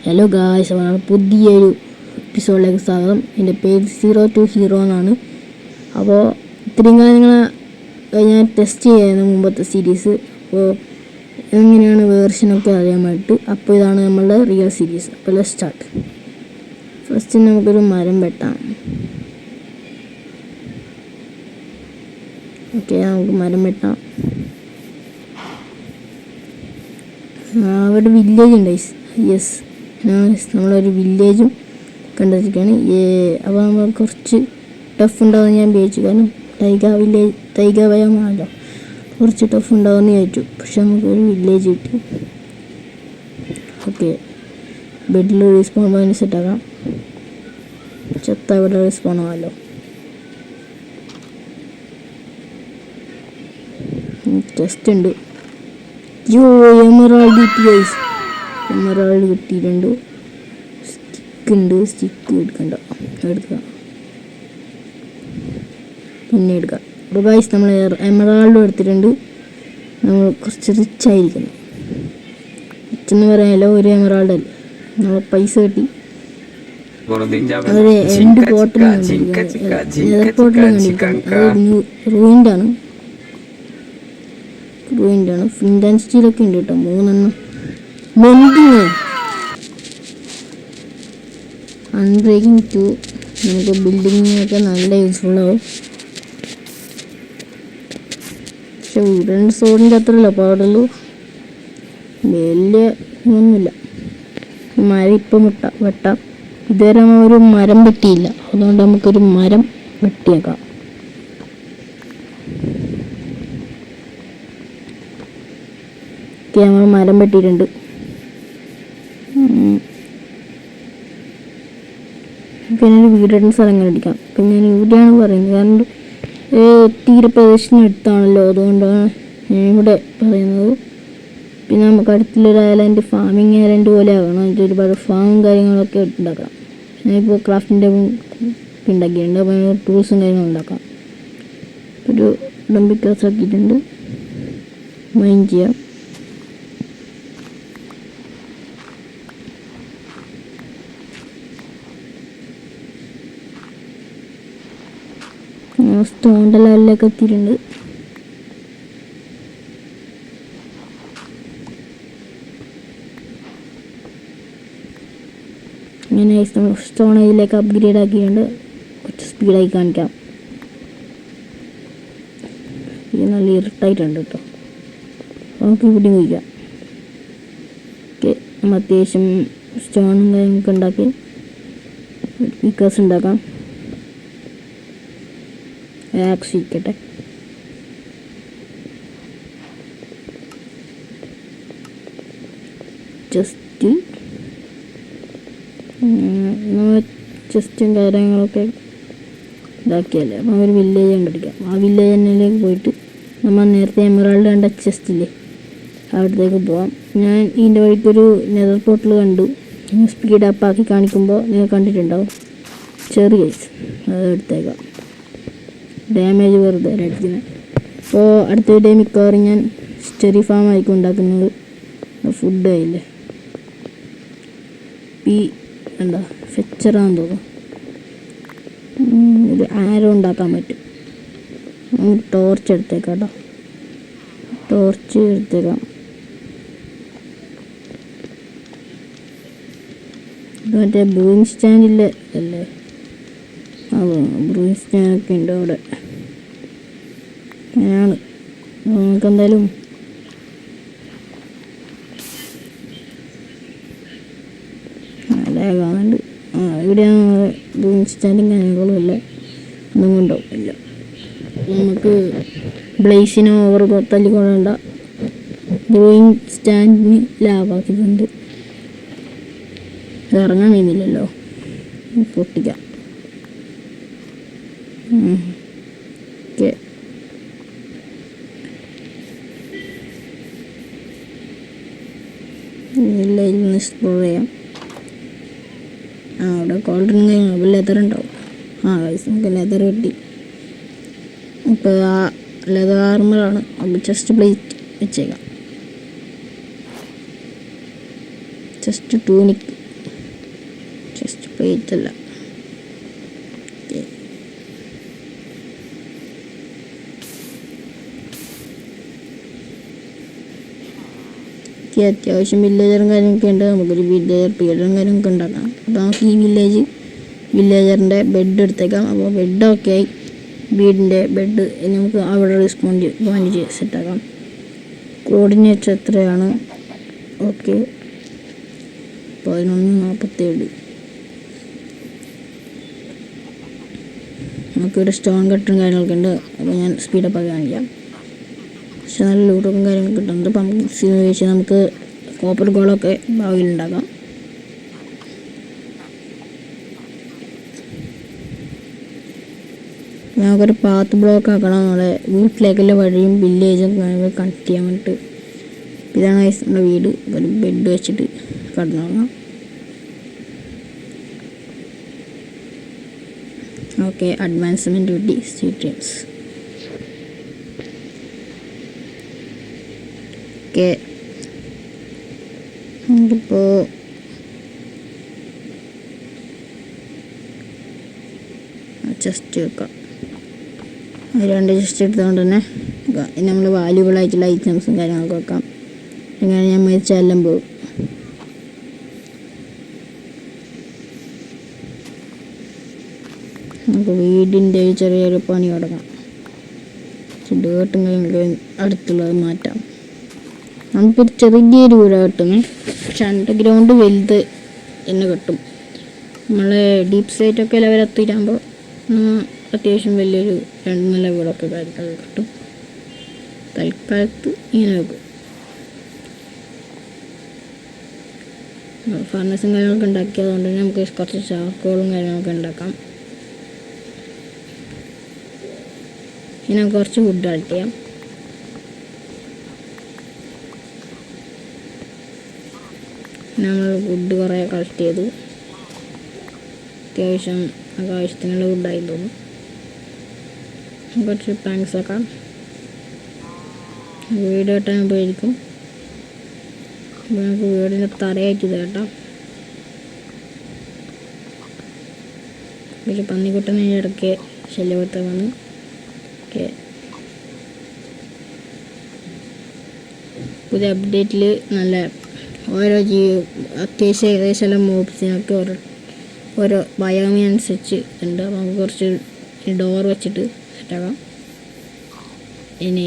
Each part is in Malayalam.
ഹലോ ഗായ്സ്, പുതിയൊരു എപ്പിസോഡിലേക്ക് സ്വാഗതം. എൻ്റെ പേര് 02 ഹീറോ എന്നാണ്. അപ്പോൾ ഇത്രയും കാര്യങ്ങൾ ഞാൻ ടെസ്റ്റ് ചെയ്യായിരുന്നു മുമ്പത്തെ സീരീസ്. അപ്പോൾ എങ്ങനെയാണ് വേർഷനൊക്കെ അറിയാൻ വേണ്ടിയിട്ട്. അപ്പോൾ ഇതാണ് നമ്മളുടെ റിയൽ സീരീസ്. അപ്പോൾ ലെറ്റ്സ് സ്റ്റാർട്ട്. ഫസ്റ്റ് നമുക്കൊരു മരം വെട്ടാം. ഓക്കെ, നമുക്ക് മരം വെട്ടാം. അവിടെ വില്ലേജ് ഉണ്ട്. യെസ്, നമ്മളൊരു വില്ലേജും കണ്ടിരിക്കുകയാണ്. അപ്പോൾ നമ്മൾ കുറച്ച് ടഫ് ഉണ്ടാവുമെന്ന് ഞാൻ വിചാരിച്ചു. കാരണം തൈഗ ഭയമാണല്ലോ, കുറച്ച് ടഫ് ഉണ്ടാവുമെന്ന് വിചാരിച്ചു. പക്ഷെ നമുക്കൊരു വില്ലേജ് കിട്ടി. ഓക്കെ, ബെഡിൽ റീസ്പോൺ പോയിന്റ് സെറ്റാക്കാം. ചെത്ത ഇവിടെ റീസ്പോൺ ആവാമല്ലോ. ടെസ്റ്റ് ഉണ്ട്. എമറാൾഡ് കിട്ടി ഗൈസ്, എമറാൾഡ് കിട്ടിയിട്ടുണ്ട്. സ്റ്റിക്ക് എടുക്കണ്ട, എടുക്കുക പിന്നെ എടുക്കുക. അപ്പോൾ ഗൈസ്, നമ്മൾ എമറാൾഡും എടുത്തിട്ടുണ്ട്. നമ്മൾ കുറച്ച് റിച്ച് ആയിരിക്കുന്നു. റിച്ചെന്ന് പറയാമല്ലോ, ഒരു എമറാൾഡ് അല്ലേ, നമ്മൾ പൈസ കിട്ടി. അവര് രണ്ട് പോട്ടിലും കണ്ടിരിക്കുകയാണ്. റൂയിൻ്റാണ്. ഫ്ലിന്റ് ആൻഡ് സ്റ്റീലൊക്കെ ഉണ്ട് കേട്ടോ, 3 എണ്ണം. ബെൻഡിങ് അൺബ്രേക്കിംഗ് 2 നമുക്ക് ബിൽഡിങ്ങിനൊക്കെ നല്ല യൂസ്ഫുൾ ആവും. പക്ഷെ വുഡൻ സോഡിൻ്റെ അത്രയല്ല പാടുള്ളൂ, വലിയ ഒന്നുമില്ല. മരം ഇപ്പം വെട്ടാം. ഇതുവരെ ഒരു മരം വെട്ടിയില്ല, അതുകൊണ്ട് നമുക്കൊരു മരം വെട്ടിയേക്കാം. നമ്മൾ മരം വെട്ടിയിട്ടുണ്ട്. പിന്നെ ഒരു വീടിടുന്ന സ്ഥലം കണ്ടിരിക്കാം. അപ്പം ഞാൻ ഇവിടെയാണ് പറയുന്നത്, കാരണം തീരപ്രദേശത്തിന് അടുത്താണല്ലോ, അതുകൊണ്ടാണ് ഞാൻ ഇവിടെ പറയുന്നത്. പിന്നെ നമുക്ക് അടുത്തുള്ളൊരു ഐലൻഡ്, ഫാമിങ് ഐലൻഡ് പോലെ ആകണം. അതിൻ്റെ ഒരുപാട് ഫാമും കാര്യങ്ങളൊക്കെ ഉണ്ടാക്കണം. ഞാനിപ്പോൾ ക്രാഫ്റ്റിൻ്റെ ഉണ്ടാക്കിയിട്ടുണ്ട്. അപ്പോൾ ടൂൾസും കാര്യങ്ങളും ഉണ്ടാക്കാം. ഒരു ഡംബിക്കാസ് ആക്കിയിട്ടുണ്ട്. മൈൻ ചെയ്യാം. സ്റ്റോണിൻ്റെ ലെവലിലേക്ക് എത്തിയിട്ടുണ്ട്. ഇങ്ങനെ സ്റ്റോൺ ഇതിലേക്ക് അപ്ഗ്രേഡ് ആക്കിയിട്ടുണ്ട്. കുറച്ച് സ്പീഡായി കാണിക്കാം. ഇത് നല്ല ഇരുട്ടായിട്ടുണ്ട് കേട്ടോ. നമുക്ക് ഇവിടെ വയ്ക്കാം. ഓക്കെ, നമ്മൾ അത്യാവശ്യം സ്റ്റോണും കാര്യങ്ങളൊക്കെ ഉണ്ടാക്കി പിക്കേഴ്സ് ഉണ്ടാക്കാം. ആക്സ് ഇരിക്കട്ടെ. ചെസ്റ്റും കാര്യങ്ങളൊക്കെ ഇതാക്കിയല്ലേ. അപ്പോൾ ഒരു വില്ലേജ് കണ്ടുപിടിക്കാം. ആ വില്ലേജ് തന്നെയിലേക്ക് പോയിട്ട് നമ്മൾ നേരത്തെ എമറാൾഡ് കണ്ട ചെസ്റ്റില്ലേ, അവിടത്തേക്ക് പോവാം. ഞാൻ ഇതിൻ്റെ വഴിക്കൊരു നെതർ പോർട്ടൽ കണ്ടു. സ്പീഡ് അപ്പ് ആക്കി കാണിക്കുമ്പോൾ നിങ്ങൾ കണ്ടിട്ടുണ്ടാവും. ചെറിയ അത് എടുത്തേക്കാം. ഡാമേജ് വെറുതെ അടിക്കുന്നത്. അപ്പോൾ അടുത്ത വീഡിയോ മിക്കവാറും ഞാൻ ചെറി ഫാം ആയിരിക്കും ഉണ്ടാക്കുന്നത്. ഫുഡ് ആയില്ലേ, എന്താ ഫെച്ചറാന്ന് തോന്നുന്നു. ഒരു ആരോ ഉണ്ടാക്കാൻ പറ്റും. ടോർച്ച് എടുത്തേക്കാം കേട്ടോ, ടോർച്ച് എടുത്തേക്കാം. ഇത് മറ്റേ ബ്രൂയിങ് സ്റ്റാൻഡില്ലേ അല്ലേ, ബ്രൂയിങ് സ്റ്റാൻഡൊക്കെ ഉണ്ട് അവിടെ. അങ്ങനെയാണ്. നമുക്ക് എന്തായാലും ലാഗാകുന്നുണ്ട്. ഇവിടെയാണ് ബ്രൂയിങ് സ്റ്റാൻഡും കാര്യങ്ങളും ഇല്ല, ഒന്നും കൊണ്ടുപോകില്ല. നമുക്ക് ബ്ലേസിനോ ഓവർ തല്ലിക്കൊള്ളേണ്ട. ബ്രൂയിങ് സ്റ്റാൻഡിന് ലാഭാക്കിയിട്ടുണ്ട്. ഇറങ്ങാൻ കഴിയുന്നില്ലല്ലോ, പൊട്ടിക്കാം. ഓക്കെ, എല്ലാം എക്സ്പ്ലോർ ചെയ്യാം. അവിടെ ഗോൾഡൻ കഴിഞ്ഞു, ലെതർ ഉണ്ടാവും. ഗൈസ്, നമുക്ക് ലെതർ കിട്ടി. ഇപ്പോൾ ആ ലെതർ ആർമറാണ്. അപ്പോൾ ചെസ്റ്റ് പ്ലേറ്റ് വെച്ചേക്കാം. ചെസ്റ്റ് ടൂണിക് റേറ്റ് അല്ല. അത്യാവശ്യം വില്ലേജറും കാര്യങ്ങളൊക്കെ ഉണ്ട്. നമുക്കൊരു വില്ലേജർ പീഡറും കാര്യങ്ങളൊക്കെ ഉണ്ടാക്കാം. അപ്പോൾ നമുക്ക് ഈ വില്ലേജറിൻ്റെ ബെഡ് എടുത്തേക്കാം. അപ്പോൾ ബെഡ് ഓക്കെ ആയി. വീടിൻ്റെ ബെഡ് നമുക്ക് അവിടെ റെസ്പോണ്ട് ചെയ്ത് സെറ്റാക്കാം. കോർഡിനേറ്റ്സ് എത്രയാണ്? ഓക്കെ 11:47. നമുക്കിവിടെ സ്റ്റോൺ കട്ടും കാര്യങ്ങളൊക്കെ ഉണ്ട്. അപ്പോൾ ഞാൻ സ്പീഡപ്പ് ആക്കി കാണിക്കാം. പക്ഷെ നല്ല ലൂട്ടൊക്കെ കാര്യങ്ങളൊക്കെ കിട്ടുന്നുണ്ട്. അപ്പം വെച്ച് നമുക്ക് കോപ്പർ ഗോളൊക്കെ ഭാവിയിൽ ഉണ്ടാക്കാം. നമുക്കൊരു പാത്ത് ബ്ലോക്ക് ആക്കണം. നമ്മുടെ വീട്ടിലേക്കുള്ള വഴിയും വില്ലേജും കണക്ട് ചെയ്യാൻ വേണ്ടിയിട്ട്. ഇതാണ് നമ്മുടെ വീട്. ഒരു ബെഡ് വെച്ചിട്ട് കടന്നുറങ്ങാം. Okay, advancement duty streets. Okay, നമുക്കിപ്പോൾ ചെസ്റ്റ് വെക്കാം. രണ്ട് ചെസ്റ്റ് എടുത്തുകൊണ്ട് തന്നെ നമ്മൾ വാല്യുബിൾ ആയിട്ടുള്ള ഐറ്റംസും കാര്യങ്ങളൊക്കെ വെക്കാം. അങ്ങനെ ഞാൻ മരിച്ചെല്ലാം പോകും. നമുക്ക് വീടിൻ്റെ ചെറിയൊരു പണി തുടങ്ങാം. ഡേർട്ടും കാര്യങ്ങളൊക്കെ അടുത്തുള്ളത് മാറ്റാം. നമുക്കൊരു ചെറിയൊരു വീട് കിട്ടും. പക്ഷെ അണ്ടർഗ്രൗണ്ട് വലുത് തന്നെ കിട്ടും. നമ്മൾ ഡീപ്പ് സൈറ്റൊക്കെ ലെവലെത്തിയിട്ടാകുമ്പോൾ അത്യാവശ്യം വലിയൊരു 2 നില വീടൊക്കെ കാര്യങ്ങളൊക്കെ കിട്ടും. തൽക്കാലത്ത് ഇങ്ങനെ വെക്കും. ഫർണസും കാര്യങ്ങളൊക്കെ ഉണ്ടാക്കിയതുകൊണ്ട് തന്നെ നമുക്ക് കുറച്ച് ചാർക്കോളും കാര്യങ്ങളൊക്കെ ഉണ്ടാക്കാം. ഇനി കുറച്ച് വുഡ് കളക്ട് ചെയ്യാം. നമ്മൾ വുഡ് കുറേ കളക്ട് ചെയ്തു. അത്യാവശ്യം ആവശ്യത്തിനുള്ള വുഡായി തോന്നും. കുറച്ച് പ്ലാങ്ക്സ് ആക്കാം. വീട് കെട്ടാൻ ഉപയോഗിക്കും. അപ്പോൾ നമുക്ക് വീടിൻ്റെ തറയായിട്ട് ഇത് കേട്ടാം. ഒരു പന്നിക്കുട്ടനെ ഇടയ്ക്ക് ശല്യപ്പെടുത്താൻ വന്നു. ഓക്കെ, പുതിയ അപ്ഡേറ്റിൽ നല്ല ഓരോ അത്യാവശ്യം ഏകദേശം എല്ലാ മോബ്സിനൊക്കെ ഓരോ ബയോമി അനുസരിച്ച് ഉണ്ട്. അപ്പോൾ നമുക്ക് കുറച്ച് ഡോർ വെച്ചിട്ട് സെറ്റാക്കാം. ഇനി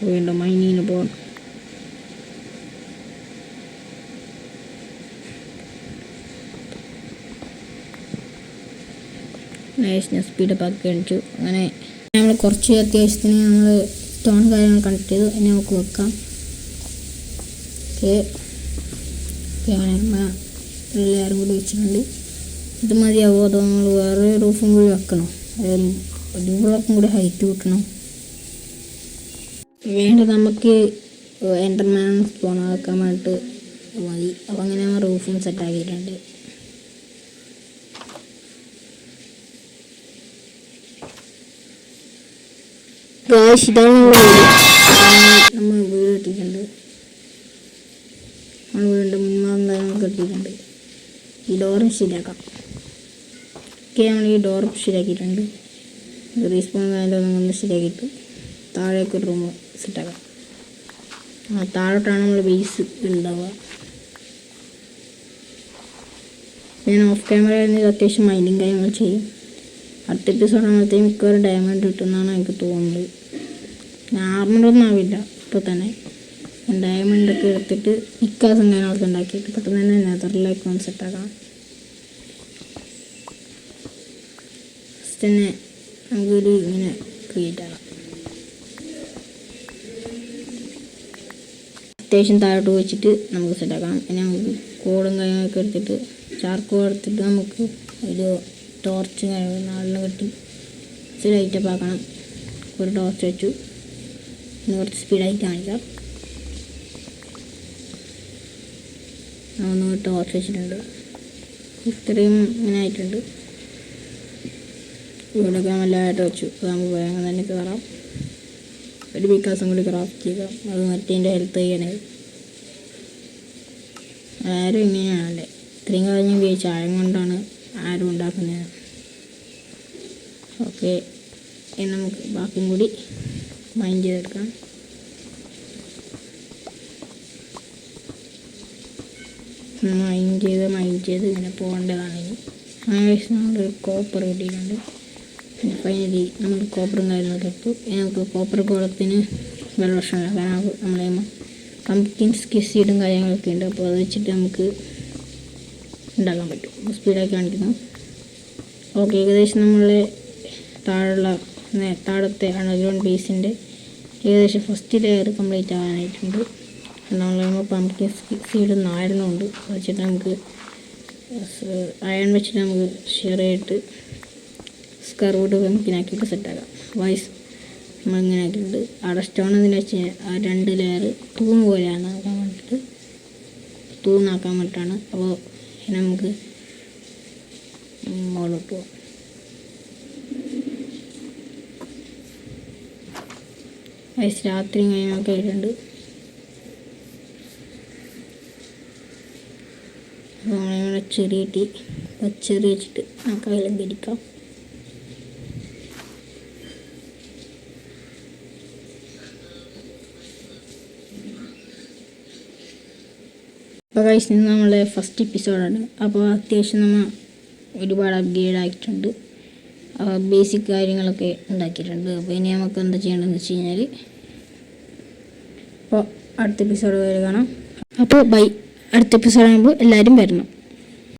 വീണ്ടും മൈനിങ്ങിന് പോകാം. ഞാൻ സ്പീഡപ്പ് ആക്കി കാണിച്ചു. അങ്ങനെ നമ്മൾ കുറച്ച് അത്യാവശ്യത്തിന് നമ്മൾ സ്റ്റോൺ കാര്യങ്ങൾ കണക്ട് ചെയ്തു. ഇനി നമുക്ക് വെക്കാം. ഓക്കെ, എല്ലാവരും കൂടി വെച്ചിട്ടുണ്ട്. ഇത് മതിയാവുമോ അതോ നമ്മൾ വേറെ റൂഫും കൂടി വെക്കണം? ഒരു ബ്ലോക്കും കൂടി ഹൈറ്റ് കൂട്ടണം. വേണ്ടത് നമുക്ക് എൻ്റർമാൻ സ്പോൺ ആക്കാൻ വേണ്ടിയിട്ട് മതി. അപ്പോൾ അങ്ങനെ നമ്മൾ റൂഫും സെറ്റാക്കിയിട്ടുണ്ട്. ഇതാണ് നമ്മൾ വീട് കെട്ടിയിട്ടുണ്ട്. നമ്മൾ വീടിൻ്റെ മുൻഭാഗം കെട്ടിയിട്ടുണ്ട്. ഈ ഡോറും ശരിയാക്കാം. ഓക്കെ, നമ്മൾ ഈ ഡോറും ശരിയാക്കിയിട്ടുണ്ട്. റീസ്പോൺ ഒന്ന് ശരിയാക്കിയിട്ട് താഴേക്ക് റൂം സെറ്റാക്കാം. താഴോട്ടാണ് നമ്മൾ ബേസ് ഉണ്ടാവുക. ഞാൻ ഓഫ് ക്യാമറ അത്യാവശ്യം മൈനിങ് കാര്യങ്ങൾ ചെയ്യും. അടുത്ത എപ്പിസോഡ് ആകുമ്പോഴത്തേക്കും മിക്കവാറും ഡയമണ്ട് കിട്ടുമെന്നാണ് എനിക്ക് തോന്നുന്നത്. ആർമറൊന്നും ആവില്ല ഇപ്പോൾ തന്നെ. ഡയമണ്ടൊക്കെ എടുത്തിട്ട് നിക്കാസും കാര്യങ്ങളൊക്കെ ഉണ്ടാക്കിയിട്ട് പെട്ടെന്ന് തന്നെ നെതറിലേക്ക് ഒന്ന് സെറ്റാക്കണം. ഫസ്റ്റ് തന്നെ നമുക്കൊരു ഇങ്ങനെ ക്രിയേറ്റ് ആകാം. അത്യാവശ്യം താഴോട്ട് വെച്ചിട്ട് നമുക്ക് സെറ്റാക്കാം. പിന്നെ നമുക്ക് കോടും കാര്യങ്ങളൊക്കെ എടുത്തിട്ട് ചാർക്കോൾ എടുത്തിട്ട് നമുക്ക് ഒരു ടോർച്ച് നാളിനെ കെട്ടി ഇച്ചിരി ലൈറ്റപ്പ് ആക്കണം. ഒരു ടോർച്ച് വെച്ചു. പിന്നെ കുറച്ച് സ്പീഡായിട്ട് കാണിക്കാം. ഒന്ന് ടോർച്ച് വെച്ചിട്ടുണ്ട്. ഇത്രയും ഇങ്ങനെ ആയിട്ടുണ്ട്. ഇവിടെയൊക്കെ നല്ലതായിട്ട് വെച്ചു. അത് നമുക്ക് വേഗം തന്നെ കയറാം. ഒരു ബിക്കാസും കൂടി ക്രാഫ്റ്റ് ചെയ്യാം. അത് മറ്റേൻ്റെ ഹെൽത്ത് ചെയ്യാനായി. ആരും ഇങ്ങനെയാണല്ലേ, ഇത്രയും കാലം ഉപയോഗിച്ച ചായം കൊണ്ടാണ് ആരും ഉണ്ടാക്കുന്നത്. ഓക്കെ, ഇനി നമുക്ക് ബാക്കിയും കൂടി മൈൻഡ് ചെയ്തെടുക്കാം. മൈൻഡ് ചെയ്ത് ഇങ്ങനെ പോകേണ്ടതാണ്. ഇനി അങ്ങനെ നമ്മൾ കോപ്പർ കിട്ടിയിട്ടുണ്ട്. പിന്നെ ഫൈനലി നമ്മൾ കോപ്പറും കാര്യങ്ങളൊക്കെ ഇട്ടു. നമുക്ക് കോപ്പർ കുളത്തിന് വെള്ളം കാരണം നമ്മളെ പംകിൻ സീഡും കാര്യങ്ങളൊക്കെ ഉണ്ട്. അപ്പോൾ അത് വെച്ചിട്ട് നമുക്ക് ഉണ്ടാക്കാൻ പറ്റും. സ്പീഡാക്കി കാണിക്കുന്നു. ഓക്കെ, ഏകദേശം നമ്മളെ താഴത്തെ അണ്ടർഗ്രൗണ്ട് ബേസിൻ്റെ ഏകദേശം ഫസ്റ്റ് ലെയർ കംപ്ലീറ്റ് ആകാനായിട്ടുണ്ട്. നമ്മൾ പംകിൻ സീഡ് നാരുന്നുണ്ട്. അത് വെച്ചിട്ട് നമുക്ക് അയൺ വെച്ചിട്ട് നമുക്ക് ഷെയർ ചെയ്തിട്ട് സ്കർവ്ഡ് പംകിനാക്കിയിട്ട് സെറ്റാക്കാം. വൈസ് നമ്മളിങ്ങനെ ആക്കിയിട്ടുണ്ട്. അവിടെ സ്റ്റോൺ എന്ന് വെച്ച് ആ 2 ലെയർ തൂണ് പോലെയാണ് ആക്കാൻ വേണ്ടിയിട്ട്, തൂന്നാക്കാൻ വേണ്ടിയിട്ടാണ്. അപ്പോൾ നമുക്ക് മുകളിലോട്ട് പോകാം. വൈസ് രാത്രി കാര്യങ്ങളൊക്കെ ആയിട്ടുണ്ട്. അപ്പോൾ നമ്മളിവിടെ ചെറിയ കിട്ടി, പച്ചറി വെച്ചിട്ട് നമുക്ക് അലങ്കരിക്കാം. അപ്പോൾ കഴിച്ച് നിന്ന് നമ്മളെ ഫസ്റ്റ് എപ്പിസോഡാണ്. അപ്പോൾ അത്യാവശ്യം നമ്മൾ ഒരുപാട് അപ്ഗ്രേഡ് ആക്കിയിട്ടുണ്ട്. ബേസിക് കാര്യങ്ങളൊക്കെ ഉണ്ടാക്കിയിട്ടുണ്ട്. അപ്പോൾ ഇനി നമുക്ക് എന്താ ചെയ്യേണ്ടതെന്ന് വെച്ച് കഴിഞ്ഞാൽ, അപ്പോൾ അടുത്ത എപ്പിസോഡ് വരെ കാണാം. അപ്പോൾ ബൈ. അടുത്ത എപ്പിസോഡ് ആകുമ്പോൾ എല്ലാവരും വരണം.